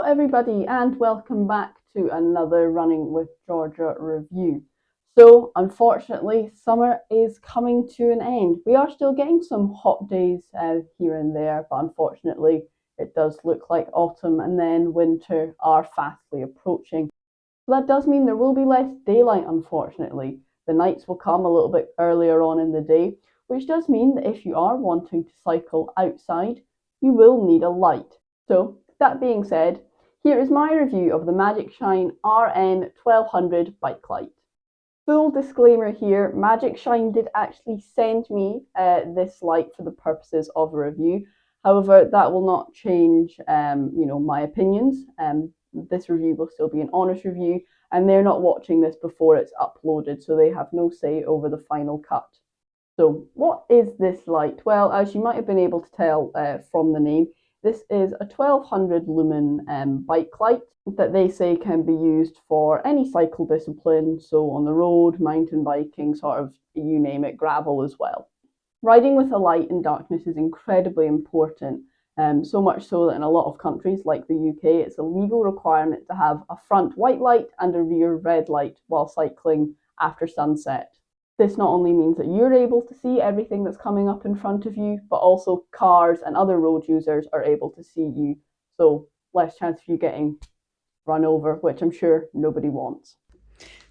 Hello everybody and welcome back to another Running with Georgia review. So unfortunately summer is coming to an end. We are still getting some hot days here and there, but unfortunately it does look like autumn and then winter are fastly approaching. So that does mean there will be less daylight, unfortunately. The nights will come a little bit earlier on in the day, which does mean that if you are wanting to cycle outside, you will need a light. So, that being said, here is my review of the Magicshine RN 1200 bike light. Full disclaimer here, Magicshine did actually send me this light for the purposes of a review. However, that will not change my opinions. This review will still be an honest review, and they're not watching this before it's uploaded, so they have no say over the final cut. So what is this light? Well, as you might have been able to tell from the name, this is a 1200 lumen bike light that they say can be used for any cycle discipline, so on the road, mountain biking, sort of you name it, gravel as well. Riding with a light in darkness is incredibly important, so much so that in a lot of countries like the UK, it's a legal requirement to have a front white light and a rear red light while cycling after sunset. This not only means that you're able to see everything that's coming up in front of you, but also cars and other road users are able to see you, so less chance of you getting run over, which I'm sure nobody wants.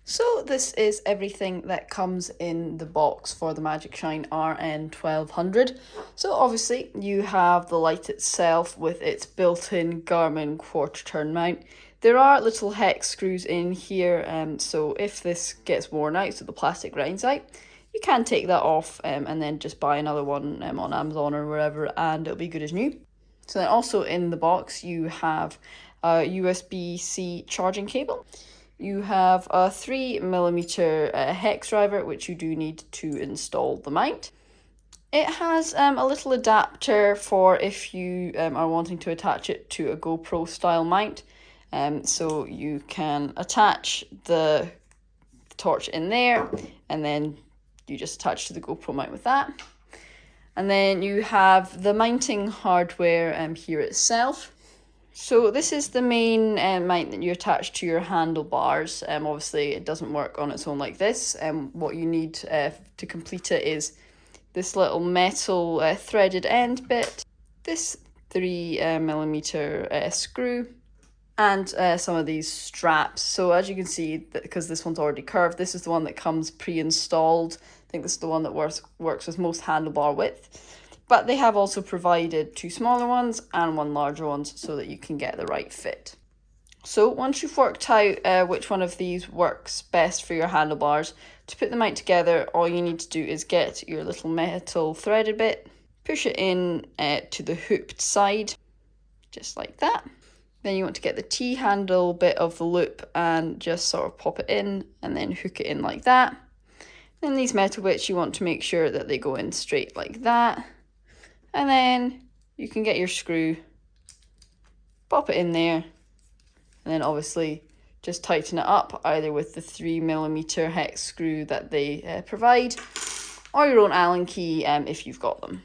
So this is everything that comes in the box for the Magicshine RN 1200. So obviously you have the light itself with its built-in Garmin quarter turn mount. There are little hex screws in here, so if this gets worn out, so the plastic grinds out, you can take that off and then just buy another one on Amazon or wherever, and it'll be good as new. So then also in the box you have a USB-C charging cable. You have a 3mm hex driver, which you do need to install the mount. It has a little adapter for if you are wanting to attach it to a GoPro style mount. So you can attach the torch in there and then you just attach to the GoPro mount with that. And then you have the mounting hardware here itself. So this is the main mount that you attach to your handlebars. Obviously it doesn't work on its own like this. What you need to complete it is this little metal threaded end bit, this 3mm screw, and some of these straps. So as you can see, because this one's already curved, this is the one that comes pre-installed. I think this is the one that works with most handlebar width. But they have also provided two smaller ones and one larger one so that you can get the right fit. So once you've worked out which one of these works best for your handlebars, to put them out together, all you need to do is get your little metal threaded bit, push it in to the hooped side, just like that. Then you want to get the T-handle bit of the loop and just sort of pop it in and then hook it in like that. Then these metal bits, you want to make sure that they go in straight like that. And then you can get your screw, pop it in there, and then obviously just tighten it up either with the 3mm hex screw that they provide or your own Allen key if you've got them.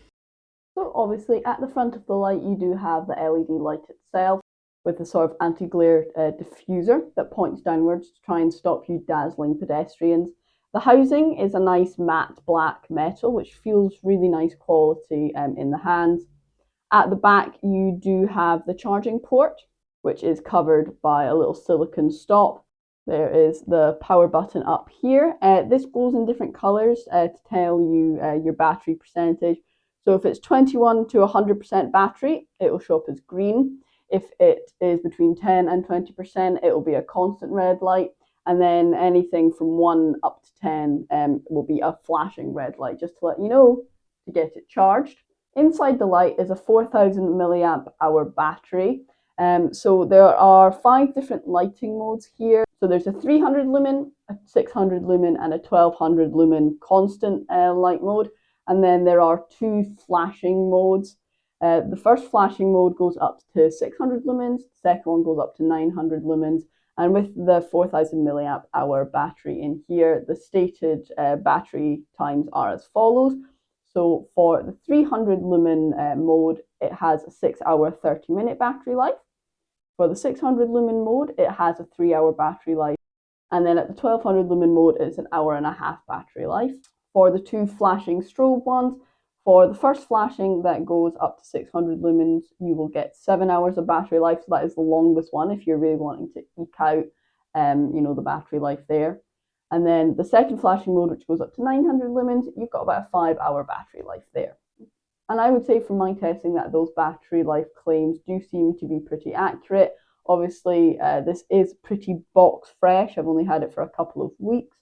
So obviously at the front of the light you do have the LED light itself with a sort of anti-glare diffuser that points downwards to try and stop you dazzling pedestrians. The housing is a nice matte black metal, which feels really nice quality in the hands. At the back, you do have the charging port, which is covered by a little silicone stop. There is the power button up here. This goes in different colors to tell you your battery percentage. So if it's 21 to 100% battery, it will show up as green. If it is between 10 and 20%, it will be a constant red light. And then anything from 1 up to 10 will be a flashing red light, just to let you know to get it charged. Inside the light is a 4000 milliamp hour battery. So there are 5 different lighting modes here. So there's a 300 lumen, a 600 lumen, and a 1200 lumen constant light mode. And then there are 2 flashing modes. The first flashing mode goes up to 600 lumens, the second one goes up to 900 lumens. And with the 4000 milliamp hour battery in here, the stated battery times are as follows. So for the 300 lumen mode, it has a 6 hour, 30-minute battery life. For the 600 lumen mode, it has a 3-hour battery life. And then at the 1200 lumen mode, it's an hour and a half battery life. For the two flashing strobe ones, for the first flashing that goes up to 600 lumens, you will get 7 hours of battery life. So that is the longest one if you're really wanting to eke out, the battery life there. And then the second flashing mode, which goes up to 900 lumens, you've got about a 5-hour battery life there. And I would say from my testing that those battery life claims do seem to be pretty accurate. Obviously, this is pretty box fresh. I've only had it for a couple of weeks,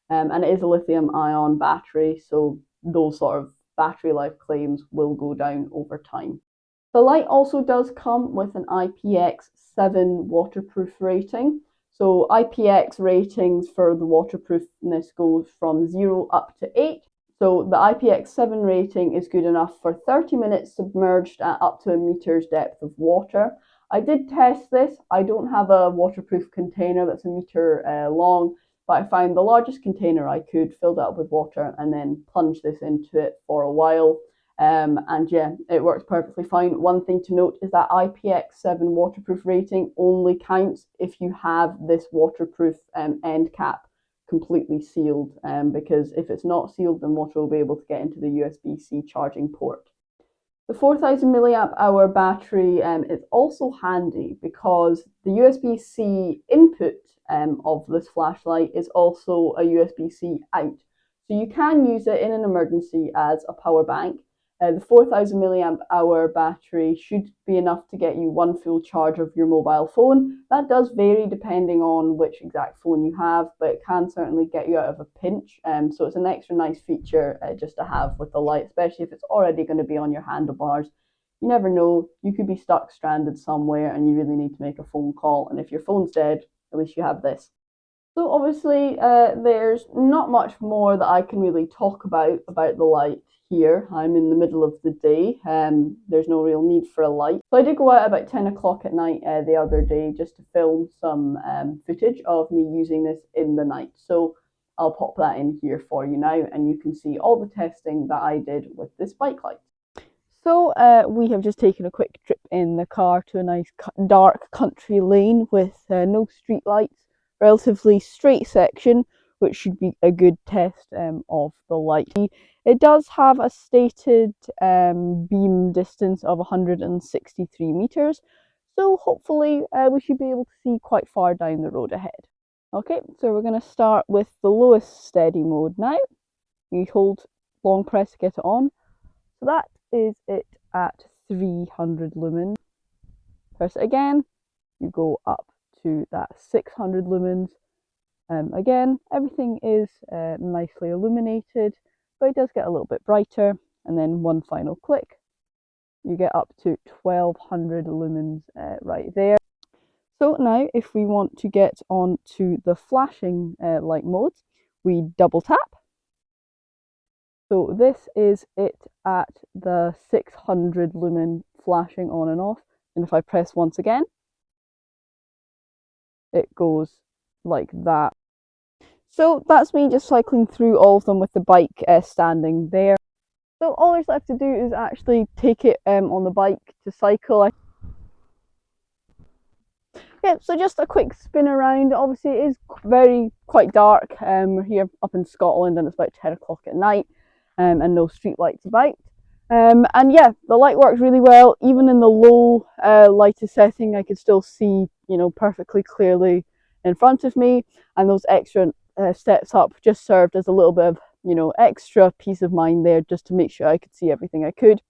and it is a lithium ion battery, so those sort of battery life claims will go down over time. The light also does come with an IPX7 waterproof rating. So IPX ratings for the waterproofness goes from 0 up to 8. So the IPX7 rating is good enough for 30 minutes submerged at up to a meter's depth of water. I did test this. I don't have a waterproof container that's a meter long, but I found the largest container I could, filled it up with water, and then plunged this into it for a while. And yeah, it works perfectly fine. One thing to note is that IPX7 waterproof rating only counts if you have this waterproof end cap completely sealed, because if it's not sealed, then water will be able to get into the USB-C charging port. The 4000 milliamp hour battery is also handy because the USB-C input of this flashlight is also a USB-C out. So you can use it in an emergency as a power bank. The 4000 milliamp hour battery should be enough to get you one full charge of your mobile phone. That does vary depending on which exact phone you have, but it can certainly get you out of a pinch. So it's an extra nice feature just to have with the light, especially if it's already going to be on your handlebars. You never know, you could be stuck stranded somewhere and you really need to make a phone call. And if your phone's dead, at least you have this. So obviously there's not much more that I can really talk about the light here. I'm in the middle of the day. There's no real need for a light. So I did go out about 10 o'clock at night the other day just to film some footage of me using this in the night. So I'll pop that in here for you now and you can see all the testing that I did with this bike light. So we have just taken a quick trip in the car to a nice dark country lane with no street lights. Relatively straight section, which should be a good test of the light. It does have a stated beam distance of 163 meters, so hopefully we should be able to see quite far down the road ahead. Okay, so we're going to start with the lowest steady mode now. You hold long press to get it on. So that is it at 300 lumens. Press it again, you go up to that 600 lumens. Again, everything is nicely illuminated, but it does get a little bit brighter. And then one final click, you get up to 1200 lumens right there. So now if we want to get on to the flashing light mode, we double tap. So this is it at the 600 lumen flashing on and off. And if I press once again, it goes like that. So that's me just cycling through all of them with the bike standing there. So all there's left to do is actually take it on the bike to cycle. Yeah, so just a quick spin around. Obviously it is quite dark. We're here up in Scotland and it's about 10 o'clock at night and no street lights about. And yeah, the light works really well. Even in the low lightest setting, I could still see, perfectly clearly in front of me. And those extra steps up just served as a little bit of, extra peace of mind there, just to make sure I could see everything I could.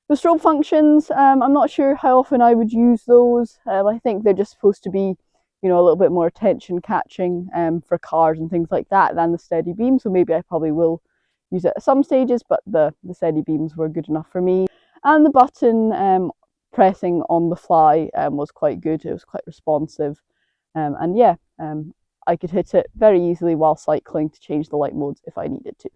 The strobe functions, I'm not sure how often I would use those. I think they're just supposed to be, a little bit more attention catching for cars and things like that than the steady beam. So maybe I probably will use it at some stages, but the steady beams were good enough for me. And the button pressing on the fly was quite good. It was quite responsive. And yeah, I could hit it very easily while cycling to change the light modes if I needed to.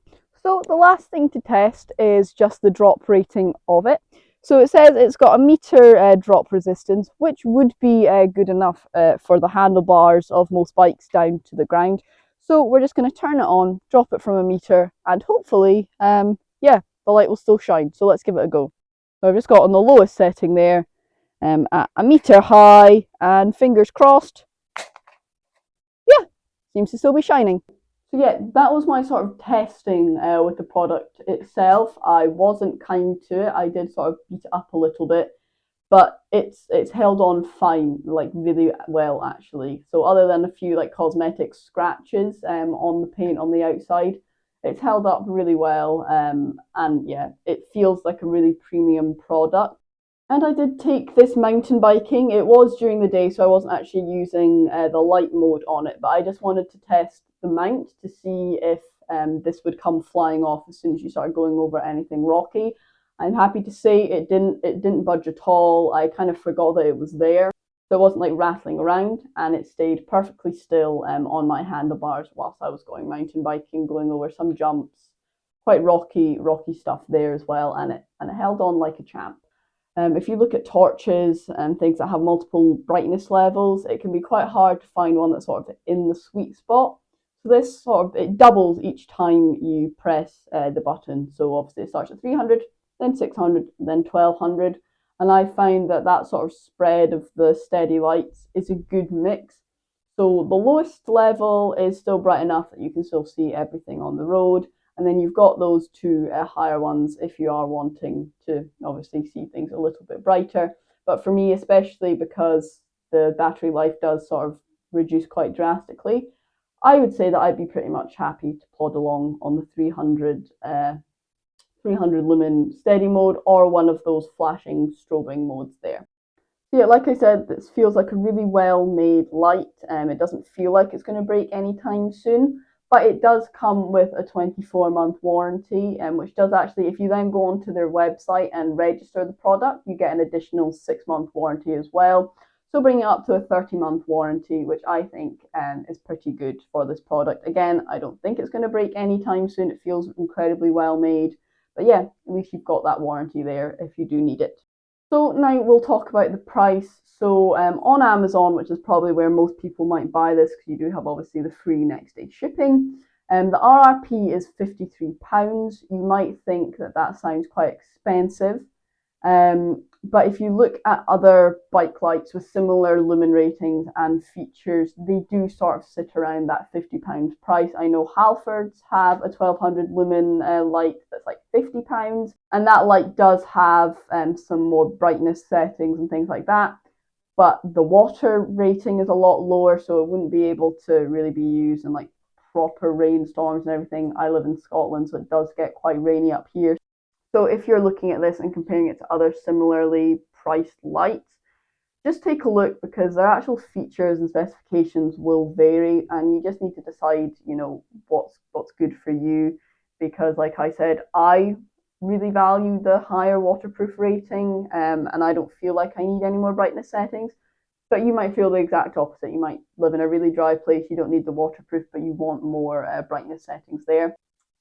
So the last thing to test is just the drop rating of it. So it says it's got a meter drop resistance, which would be good enough for the handlebars of most bikes down to the ground. So we're just going to turn it on, drop it from a meter, and hopefully, yeah, the light will still shine. So let's give it a go. So I've just got on the lowest setting there, at a metre high, and fingers crossed, yeah, seems to still be shining. So yeah, that was my sort of testing with the product itself. I wasn't kind to it. I did sort of beat it up a little bit, but it's held on fine, like really well actually. So other than a few like cosmetic scratches on the paint on the outside, it's held up really well. And yeah, it feels like a really premium product. And I did take this mountain biking. It was during the day, so I wasn't actually using the light mode on it, but I just wanted to test the mount to see if this would come flying off as soon as you started going over anything rocky. I'm happy to say it didn't. It didn't budge at all. I kind of forgot that it was there, so it wasn't like rattling around, and it stayed perfectly still on my handlebars whilst I was going mountain biking, going over some jumps, quite rocky stuff there as well, and it held on like a champ. If you look at torches and things that have multiple brightness levels, it can be quite hard to find one that's sort of in the sweet spot. So this sort of, it doubles each time you press the button. So obviously it starts at 300, then 600, then 1200. And I find that that sort of spread of the steady lights is a good mix. So the lowest level is still bright enough that you can still see everything on the road. And then you've got those two higher ones if you are wanting to obviously see things a little bit brighter. But for me, especially because the battery life does sort of reduce quite drastically, I would say that I'd be pretty much happy to plod along on the 300 lumen steady mode or one of those flashing strobing modes there. So yeah, like I said, this feels like a really well-made light. It doesn't feel like it's going to break anytime soon, but it does come with a 24-month warranty, which does actually, if you then go onto their website and register the product, you get an additional 6-month warranty as well. So bringing it up to a 30-month warranty, which I think is pretty good for this product. Again, I don't think it's going to break anytime soon. It feels incredibly well made. But yeah, at least you've got that warranty there if you do need it. So now we'll talk about the price. So on Amazon, which is probably where most people might buy this because you do have obviously the free next day shipping, the RRP is £53. You might think that that sounds quite expensive, but if you look at other bike lights with similar lumen ratings and features, they do sort of sit around that £50 price. I know Halfords have a 1200 lumen light that's like £50, and that light does have some more brightness settings and things like that. But the water rating is a lot lower, so it wouldn't be able to really be used in like proper rainstorms and everything. I live in Scotland, so it does get quite rainy up here. So if you're looking at this and comparing it to other similarly priced lights, just take a look because their actual features and specifications will vary, and you just need to decide, what's good for you. Because, like I said, I really value the higher waterproof rating, and I don't feel like I need any more brightness settings. But you might feel the exact opposite. You might live in a really dry place, you don't need the waterproof, but you want more brightness settings there.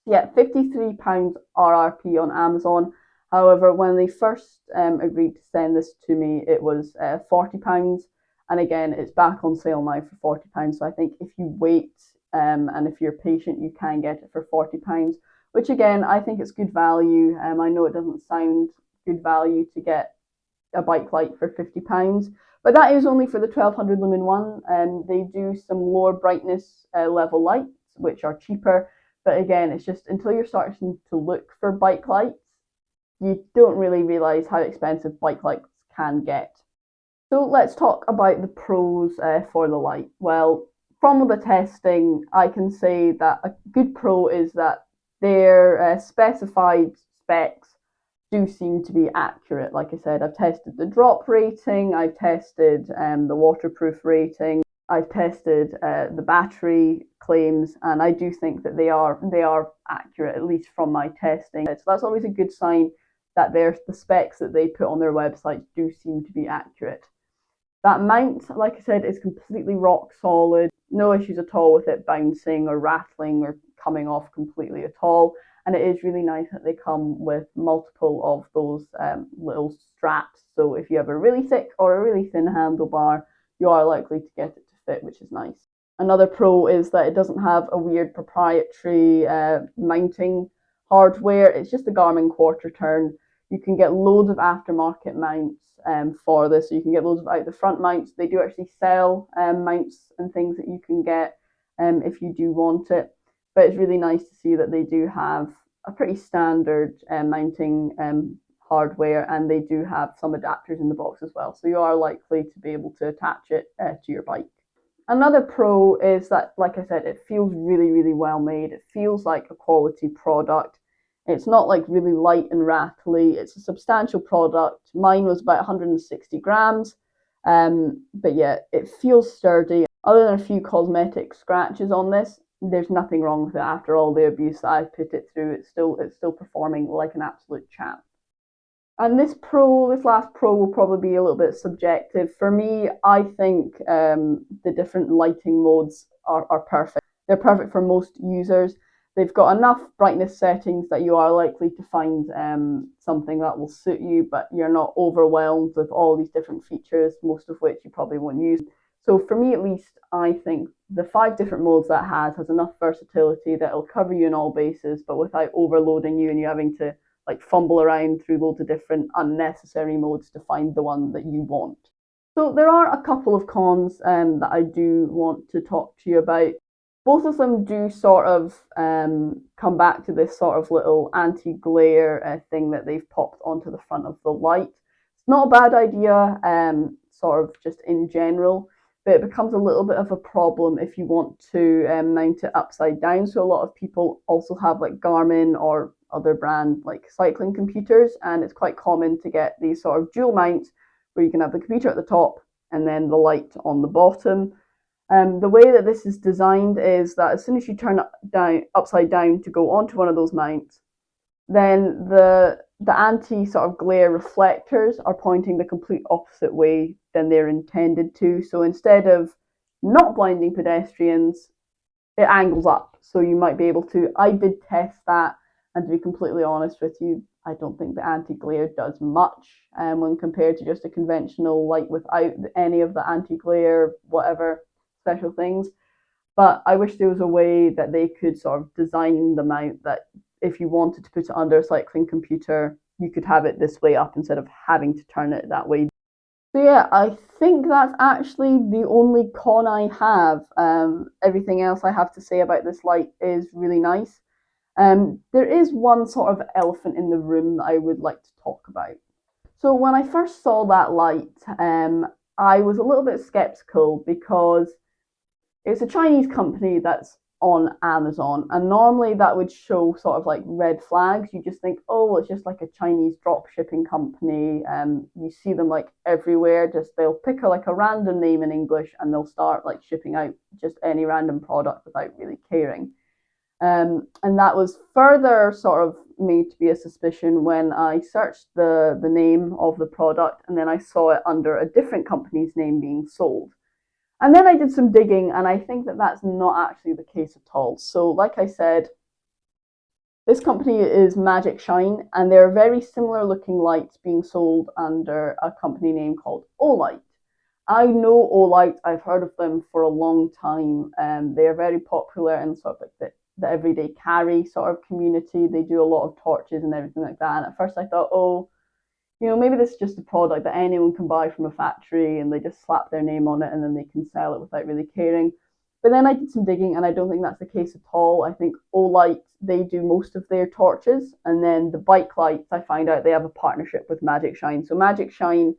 Yeah, £53 RRP on Amazon. However, when they first agreed to send this to me, it was £40. And again, it's back on sale now for £40. So I think if you wait and if you're patient, you can get it for £40, which again, I think it's good value. I know it doesn't sound good value to get a bike light for £50, but that is only for the 1200 lumen one. They do some lower brightness level lights, which are cheaper. But again, it's just until you're starting to look for bike lights, you don't really realize how expensive bike lights can get. So let's talk about the pros for the light. Well, from the testing, I can say that a good pro is that their specified specs do seem to be accurate. Like I said, I've tested the drop rating, I've tested the waterproof rating, I've tested the battery claims, and I do think that they are accurate, at least from my testing. So that's always a good sign that the specs that they put on their website do seem to be accurate. That mount, like I said, is completely rock solid. No issues at all with it bouncing or rattling or coming off completely at all. And it is really nice that they come with multiple of those little straps. So if you have a really thick or a really thin handlebar, you are likely to get it to fit, which is nice. Another pro is that it doesn't have a weird proprietary mounting hardware. It's just a Garmin quarter turn. You can get loads of aftermarket mounts for this. So you can get loads of out the front mounts. They do actually sell mounts and things that you can get if you do want it. But it's really nice to see that they do have a pretty standard mounting hardware, and they do have some adapters in the box as well. So you are likely to be able to attach it to your bike. Another pro is that, like I said, it feels really, really well made. It feels like a quality product. It's not like really light and rattly. It's a substantial product. Mine was about 160 grams. But yeah, it feels sturdy. Other than a few cosmetic scratches on this, there's nothing wrong with it after all the abuse that I've put it through. It's still performing like an absolute champ. And this last pro will probably be a little bit subjective. For me, I think the different lighting modes are perfect. They're perfect for most users. They've got enough brightness settings that you are likely to find something that will suit you, but you're not overwhelmed with all these different features, most of which you probably won't use. So for me at least, I think the 5 different modes that has enough versatility that it'll cover you in all bases, but without overloading you and you having to like fumble around through loads of different unnecessary modes to find the one that you want. So there are a couple of cons that I do want to talk to you about. Both of them do sort of come back to this sort of little anti-glare thing that they've popped onto the front of the light. It's not a bad idea, sort of just in general, but it becomes a little bit of a problem if you want to mount it upside down. So a lot of people also have like Garmin or other brand like cycling computers, and it's quite common to get these sort of dual mounts where you can have the computer at the top and then the light on the bottom. The way that this is designed is that as soon as you turn it down upside down to go onto one of those mounts, then the anti sort of glare reflectors are pointing the complete opposite way than they're intended to. So instead of not blinding pedestrians, it angles up. So you might be able to. I did test that, and to be completely honest with you, I don't think the anti-glare does much when compared to just a conventional light without any of the anti-glare whatever special things. But I wish there was a way that they could sort of design them out that if you wanted to put it under a cycling computer, you could have it this way up instead of having to turn it that way. So yeah, I think that's actually the only con I have. Everything else I have to say about this light is really nice. There is one sort of elephant in the room that I would like to talk about. So when I first saw that light, I was a little bit skeptical because it's a Chinese company that's on Amazon, and normally that would show sort of like red flags. You just think, oh, well, it's just like a Chinese drop shipping company. You see them like everywhere. Just they'll pick like a random name in English and they'll start like shipping out just any random product without really caring. And that was further sort of made to be a suspicion when I searched the name of the product and then I saw it under a different company's name being sold. And then I did some digging, and I think that that's not actually the case at all. So, like I said, this company is Magicshine, and they're very similar looking lights being sold under a company name called Olight. I know Olight, I've heard of them for a long time. They are very popular in sort of like the everyday carry sort of community. They do a lot of torches and everything like that. And at first I thought, oh, maybe this is just a product that anyone can buy from a factory and they just slap their name on it and then they can sell it without really caring. But then I did some digging and I don't think that's the case at all. I think Olight, they do most of their torches, and then the bike lights, I find out they have a partnership with Magicshine. So Magicshine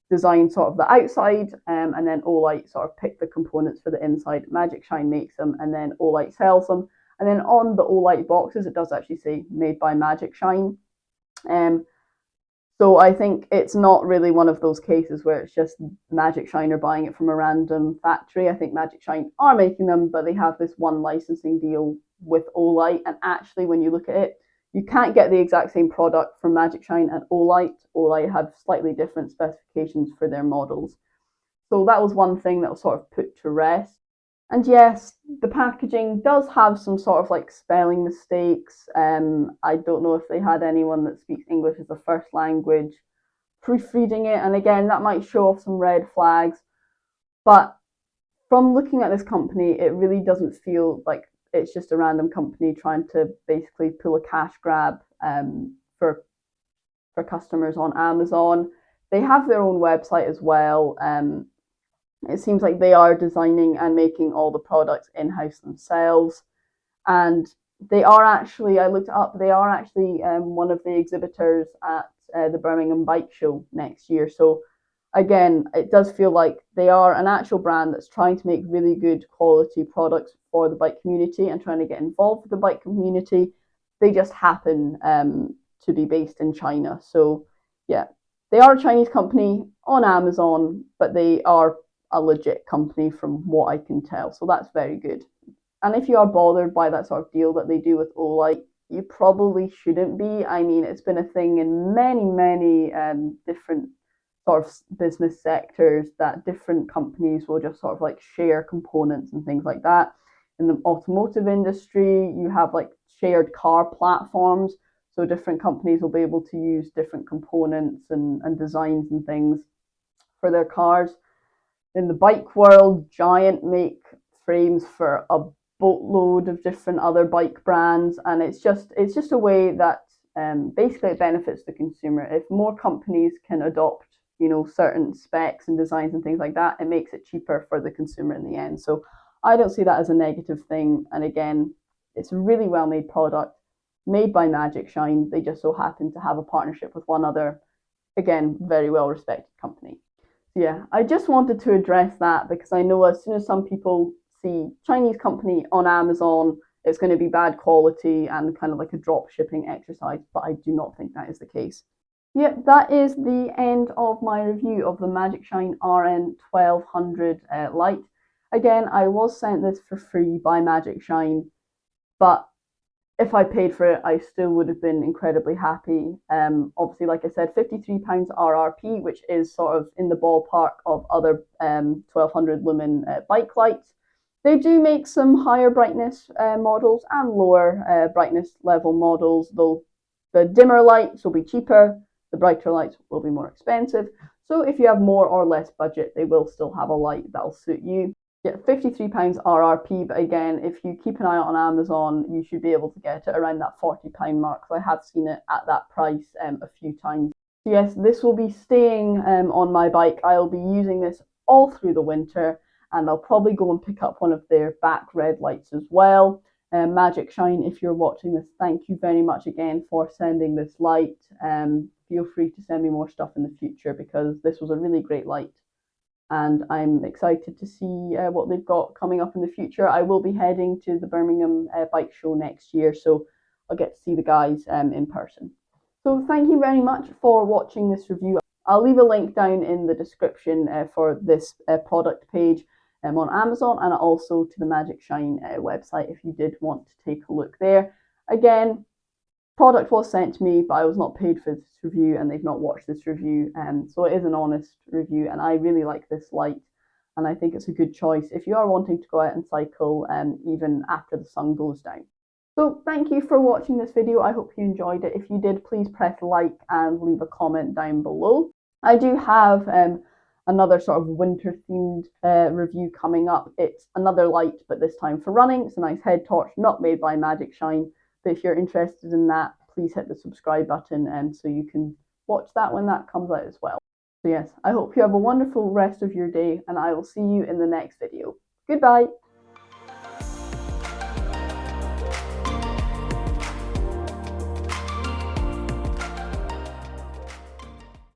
design sort of the outside, and then Olight sort of pick the components for the inside. Magicshine makes them, and then Olight sells them. And then on the Olight boxes, it does actually say made by Magicshine. So I think it's not really one of those cases where it's just Magicshine are buying it from a random factory. I think Magicshine are making them, but they have this one licensing deal with Olight. And actually, when you look at it, you can't get the exact same product from Magicshine and Olight. Olight have slightly different specifications for their models. So that was one thing that was sort of put to rest. And yes, the packaging does have some sort of like spelling mistakes. I don't know if they had anyone that speaks English as a first language proofreading it. And again, that might show off some red flags. But from looking at this company, it really doesn't feel like it's just a random company trying to basically pull a cash grab for for customers on Amazon. They have their own website as well. It seems like they are designing and making all the products in-house themselves. And they are actually, I looked up, they are actually one of the exhibitors at the Birmingham Bike Show next year. So again, it does feel like they are an actual brand that's trying to make really good quality products for the bike community and trying to get involved with the bike community. They just happen to be based in China. So yeah, they are a Chinese company on Amazon, but they are a legit company from what I can tell. So that's very good. And if you are bothered by that sort of deal that they do with Olight, you probably shouldn't be. I mean, it's been a thing in many different sort of business sectors that different companies will just sort of like share components and things like that. In the automotive industry, you have like shared car platforms. So different companies will be able to use different components and designs and things for their cars. In the bike world, Giant make frames for a boatload of different other bike brands, and it's just a way that basically it benefits the consumer. If more companies can adopt, certain specs and designs and things like that, it makes it cheaper for the consumer in the end. So I don't see that as a negative thing. And again, it's a really well made product made by Magicshine. They just so happen to have a partnership with one other, again, very well respected company. Yeah, I just wanted to address that because I know as soon as some people see Chinese company on Amazon, it's going to be bad quality and kind of like a drop shipping exercise, but I do not think that is the case. Yep, that is the end of my review of the Magicshine RN 1200 Lite. Again, I was sent this for free by Magicshine, but if I paid for it, I still would have been incredibly happy. Obviously, like I said, £53 RRP, which is sort of in the ballpark of other 1200 lumen bike lights. They do make some higher brightness models and lower brightness level models, though the dimmer lights will be cheaper, the brighter lights will be more expensive. So if you have more or less budget, they will still have a light that'll suit you. Yeah, £53 RRP, but again, if you keep an eye out on Amazon, you should be able to get it around that £40 mark. So I have seen it at that price a few times. So yes, this will be staying on my bike. I'll be using this all through the winter, and I'll probably go and pick up one of their back red lights as well. Magicshine, if you're watching this, thank you very much again for sending this light. Feel free to send me more stuff in the future because this was a really great light. And I'm excited to see what they've got coming up in the future. I will be heading to the Birmingham Bike Show next year, so I'll get to see the guys in person. So thank you very much for watching this review. I'll leave a link down in the description for this product page on Amazon and also to the Magicshine website if you did want to take a look there. Again, product was sent to me, but I was not paid for this review and they've not watched this review. So it is an honest review and I really like this light and I think it's a good choice if you are wanting to go out and cycle even after the sun goes down. So thank you for watching this video. I hope you enjoyed it. If you did, please press like and leave a comment down below. I do have another sort of winter themed review coming up. It's another light, but this time for running. It's a nice head torch, not made by Magicshine. But if you're interested in that, please hit the subscribe button so you can watch that when that comes out as well. So yes, I hope you have a wonderful rest of your day and I will see you in the next video. Goodbye.